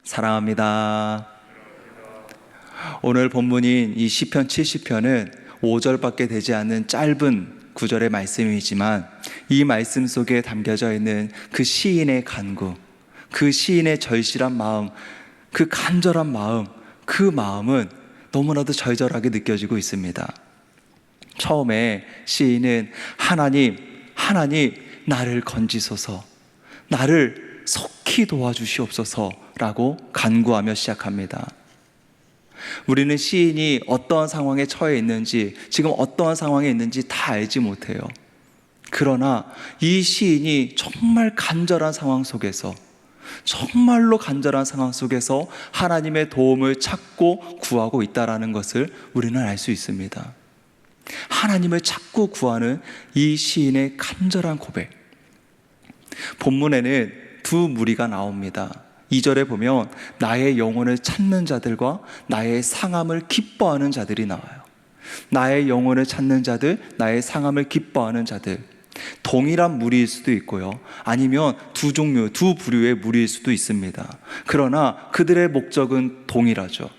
사랑합니다. 오늘 본문인 이 시편 70편은 5절밖에 되지 않는 짧은 구절의 말씀이지만 이 말씀 속에 담겨져 있는 그 시인의 간구, 그 시인의 절실한 마음, 그 간절한 마음, 그 마음은 너무나도 절절하게 느껴지고 있습니다. 처음에 시인은 하나님 나를 건지소서, 나를 속히 도와주시옵소서라고 간구하며 시작합니다. 우리는 시인이 어떠한 상황에 처해 있는지, 지금 어떠한 상황에 있는지 다 알지 못해요. 그러나 이 시인이 정말 간절한 상황 속에서, 정말로 간절한 상황 속에서 하나님의 도움을 찾고 구하고 있다는 것을 우리는 알 수 있습니다. 하나님을 찾고 구하는 이 시인의 간절한 고백. 본문에는 두 무리가 나옵니다. 2절에 보면 나의 영혼을 찾는 자들과 나의 상함을 기뻐하는 자들이 나와요. 나의 영혼을 찾는 자들, 나의 상함을 기뻐하는 자들. 동일한 무리일 수도 있고요, 아니면 두 종류, 두 부류의 무리일 수도 있습니다. 그러나 그들의 목적은 동일하죠.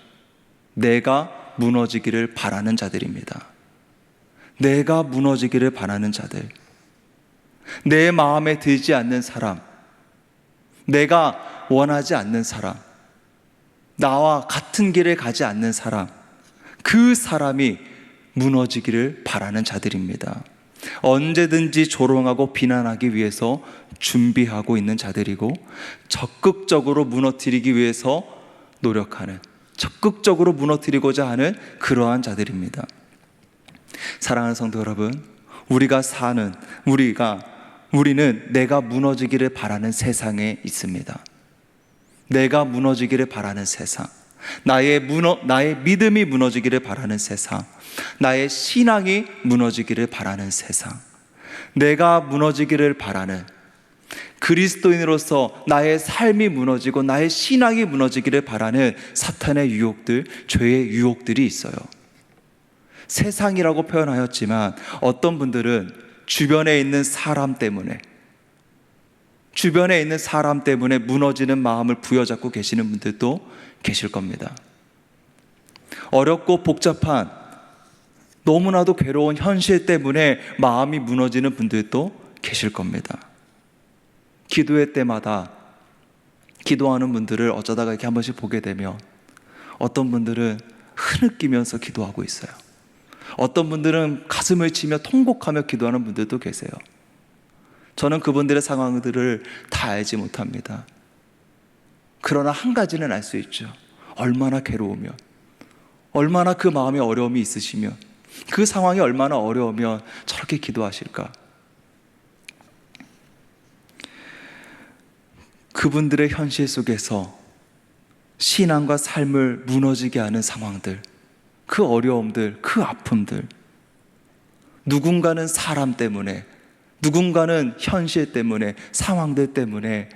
내가 무너지기를 바라는 자들입니다. 내가 무너지기를 바라는 자들, 내 마음에 들지 않는 사람, 내가 원하지 않는 사람, 나와 같은 길을 가지 않는 사람, 그 사람이 무너지기를 바라는 자들입니다. 언제든지 조롱하고 비난하기 위해서 준비하고 있는 자들이고, 적극적으로 무너뜨리기 위해서 노력하는, 적극적으로 무너뜨리고자 하는 그러한 자들입니다. 사랑하는 성도 여러분, 우리는 내가 무너지기를 바라는 세상에 있습니다. 내가 무너지기를 바라는 세상, 나의 믿음이 무너지기를 바라는 세상, 나의 신앙이 무너지기를 바라는 세상, 내가 무너지기를 바라는, 그리스도인으로서 나의 삶이 무너지고 나의 신앙이 무너지기를 바라는 사탄의 유혹들, 죄의 유혹들이 있어요. 세상이라고 표현하였지만 어떤 분들은 주변에 있는 사람 때문에 무너지는 마음을 부여잡고 계시는 분들도 계실 겁니다. 어렵고 복잡한, 너무나도 괴로운 현실 때문에 마음이 무너지는 분들도 계실 겁니다. 기도회 때마다 기도하는 분들을 어쩌다가 이렇게 한 번씩 보게 되면 어떤 분들은 흐느끼면서 기도하고 있어요. 어떤 분들은 가슴을 치며 통곡하며 기도하는 분들도 계세요. 저는 그분들의 상황들을 다 알지 못합니다. 그러나 한 가지는 알 수 있죠. 얼마나 괴로우면, 얼마나 그 마음에 어려움이 있으시면, 그 상황이 얼마나 어려우면 저렇게 기도하실까. 그분들의 현실 속에서 신앙과 삶을 무너지게 하는 상황들, 그 어려움들, 그 아픔들, 누군가는 사람 때문에, 누군가는 현실 때문에, 상황들 때문에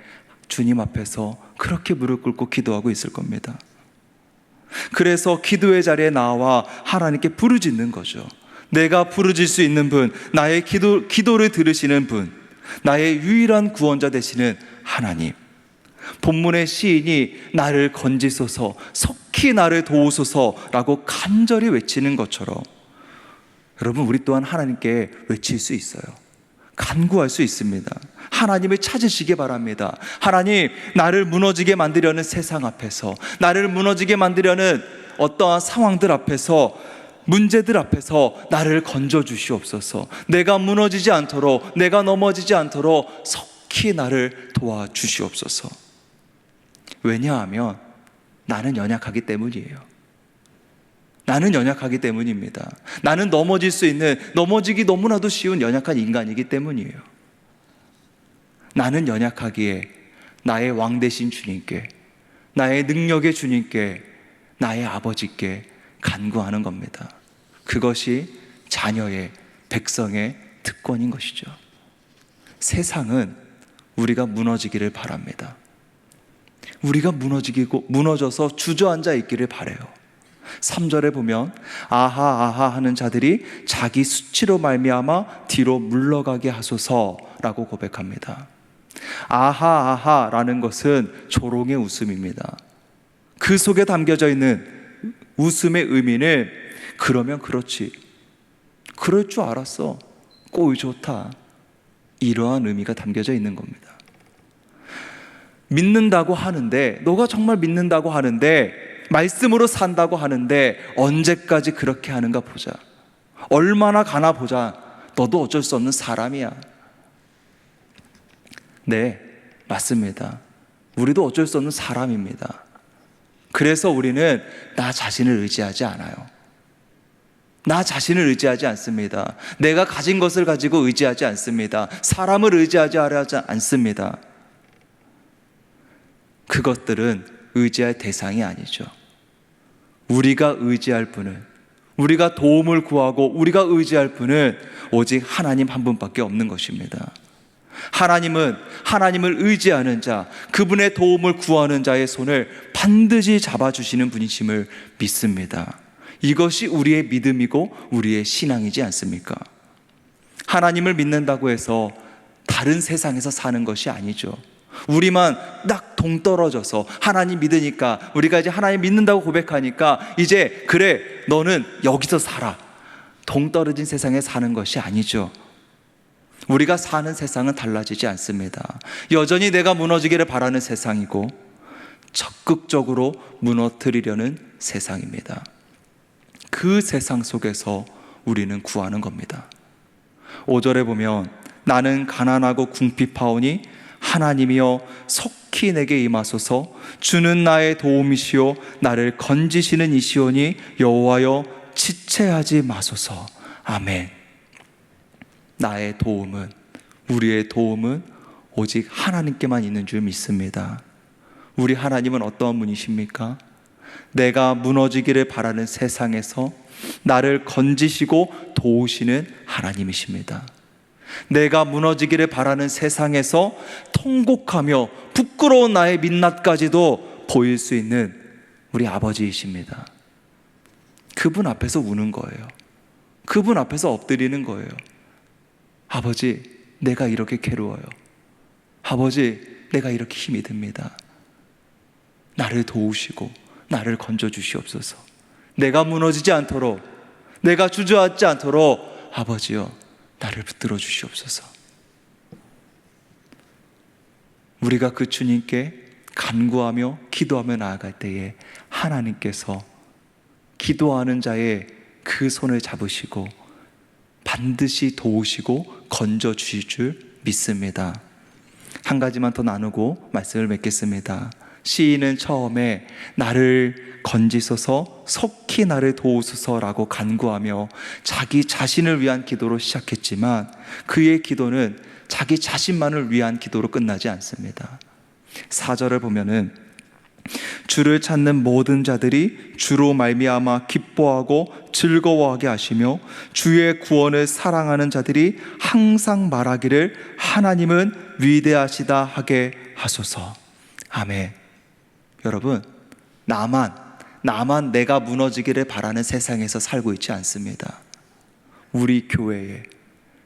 주님 앞에서 그렇게 무릎 꿇고 기도하고 있을 겁니다. 그래서 기도의 자리에 나와 하나님께 부르짖는 거죠. 내가 부르짖을 수 있는 분, 나의 기도를 들으시는 분, 나의 유일한 구원자 되시는 하나님. 본문의 시인이 나를 건지소서, 속히 나를 도우소서라고 간절히 외치는 것처럼 여러분, 우리 또한 하나님께 외칠 수 있어요. 간구할 수 있습니다. 하나님을 찾으시기 바랍니다. 하나님, 나를 무너지게 만들려는 세상 앞에서, 나를 무너지게 만들려는 어떠한 상황들 앞에서, 문제들 앞에서 나를 건져 주시옵소서. 내가 무너지지 않도록, 내가 넘어지지 않도록 속히 나를 도와주시옵소서. 왜냐하면 나는 연약하기 때문이에요. 나는 연약하기 때문입니다. 나는 넘어지기 너무나도 쉬운 연약한 인간이기 때문이에요. 나는 연약하기에 나의 왕 되신 주님께, 나의 능력의 주님께, 나의 아버지께 간구하는 겁니다. 그것이 자녀의, 백성의 특권인 것이죠. 세상은 우리가 무너지기를 바랍니다. 우리가 무너져서 주저앉아 있기를 바라요. 3절에 보면 아하 하는 자들이 자기 수치로 말미암아 뒤로 물러가게 하소서라고 고백합니다. 아하라는 것은 조롱의 웃음입니다. 그 속에 담겨져 있는 웃음의 의미는 그러면 그렇지, 그럴 줄 알았어, 꼴 좋다, 이러한 의미가 담겨져 있는 겁니다. 믿는다고 하는데, 너가 정말 믿는다고 하는데, 말씀으로 산다고 하는데 언제까지 그렇게 하는가 보자, 얼마나 가나 보자. 너도 어쩔 수 없는 사람이야. 네, 맞습니다. 우리도 어쩔 수 없는 사람입니다. 그래서 우리는 나 자신을 의지하지 않아요. 나 자신을 의지하지 않습니다. 내가 가진 것을 가지고 의지하지 않습니다. 사람을 의지하지 않습니다. 그것들은 의지할 대상이 아니죠. 우리가 의지할 분은, 우리가 도움을 구하고 우리가 의지할 분은 오직 하나님 한 분밖에 없는 것입니다. 하나님은 하나님을 의지하는 자, 그분의 도움을 구하는 자의 손을 반드시 잡아주시는 분이심을 믿습니다. 이것이 우리의 믿음이고 우리의 신앙이지 않습니까? 하나님을 믿는다고 해서 다른 세상에서 사는 것이 아니죠. 우리만 딱 동떨어져서 하나님 믿으니까, 우리가 이제 하나님 믿는다고 고백하니까 이제 그래 너는 여기서 살아, 동떨어진 세상에 사는 것이 아니죠. 우리가 사는 세상은 달라지지 않습니다. 여전히 내가 무너지기를 바라는 세상이고 적극적으로 무너뜨리려는 세상입니다. 그 세상 속에서 우리는 구하는 겁니다. 5절에 보면 나는 가난하고 궁핍하오니 하나님이여 속히 내게 임하소서. 주는 나의 도움이시오 나를 건지시는 이시오니 여호와여 지체하지 마소서. 아멘. 나의 도움은, 우리의 도움은 오직 하나님께만 있는 줄 믿습니다. 우리 하나님은 어떠한 분이십니까? 내가 무너지기를 바라는 세상에서 나를 건지시고 도우시는 하나님이십니다. 내가 무너지기를 바라는 세상에서 통곡하며 부끄러운 나의 민낯까지도 보일 수 있는 우리 아버지이십니다. 그분 앞에서 우는 거예요. 그분 앞에서 엎드리는 거예요. 아버지, 내가 이렇게 괴로워요. 아버지, 내가 이렇게 힘이 듭니다. 나를 도우시고 나를 건져주시옵소서. 내가 무너지지 않도록, 내가 주저앉지 않도록 아버지여 나를 붙들어 주시옵소서. 우리가 그 주님께 간구하며 기도하며 나아갈 때에 하나님께서 기도하는 자의 그 손을 잡으시고 반드시 도우시고 건져 주실 줄 믿습니다. 한 가지만 더 나누고 말씀을 맺겠습니다. 시인은 처음에 나를 건지소서, 속히 나를 도우소서라고 간구하며 자기 자신을 위한 기도로 시작했지만 그의 기도는 자기 자신만을 위한 기도로 끝나지 않습니다. 4절을 보면은 주를 찾는 모든 자들이 주로 말미암아 기뻐하고 즐거워하게 하시며 주의 구원을 사랑하는 자들이 항상 말하기를 하나님은 위대하시다 하게 하소서. 아멘. 여러분, 나만 내가 무너지기를 바라는 세상에서 살고 있지 않습니다. 우리 교회에,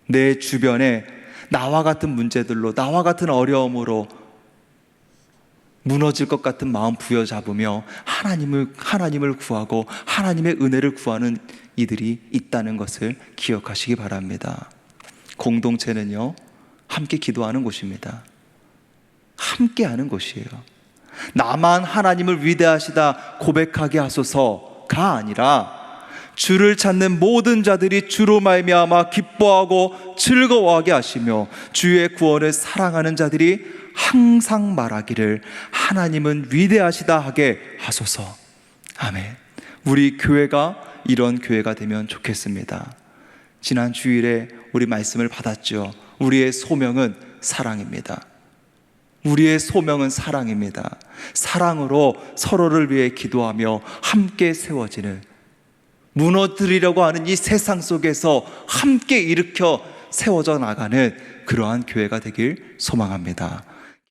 내 주변에 나와 같은 문제들로, 나와 같은 어려움으로 무너질 것 같은 마음 부여잡으며 하나님을 구하고 하나님의 은혜를 구하는 이들이 있다는 것을 기억하시기 바랍니다. 공동체는요, 함께 기도하는 곳입니다. 함께 하는 곳이에요. 나만 하나님을 위대하시다 고백하게 하소서가 아니라 주를 찾는 모든 자들이 주로 말미암아 기뻐하고 즐거워하게 하시며 주의 구원을 사랑하는 자들이 항상 말하기를 하나님은 위대하시다 하게 하소서. 아멘. 우리 교회가 이런 교회가 되면 좋겠습니다. 지난 주일에 우리 말씀을 받았죠. 우리의 소명은 사랑입니다. 우리의 소명은 사랑입니다. 사랑으로 서로를 위해 기도하며 함께 세워지는, 무너뜨리려고 하는 이 세상 속에서 함께 일으켜 세워져 나가는 그러한 교회가 되길 소망합니다.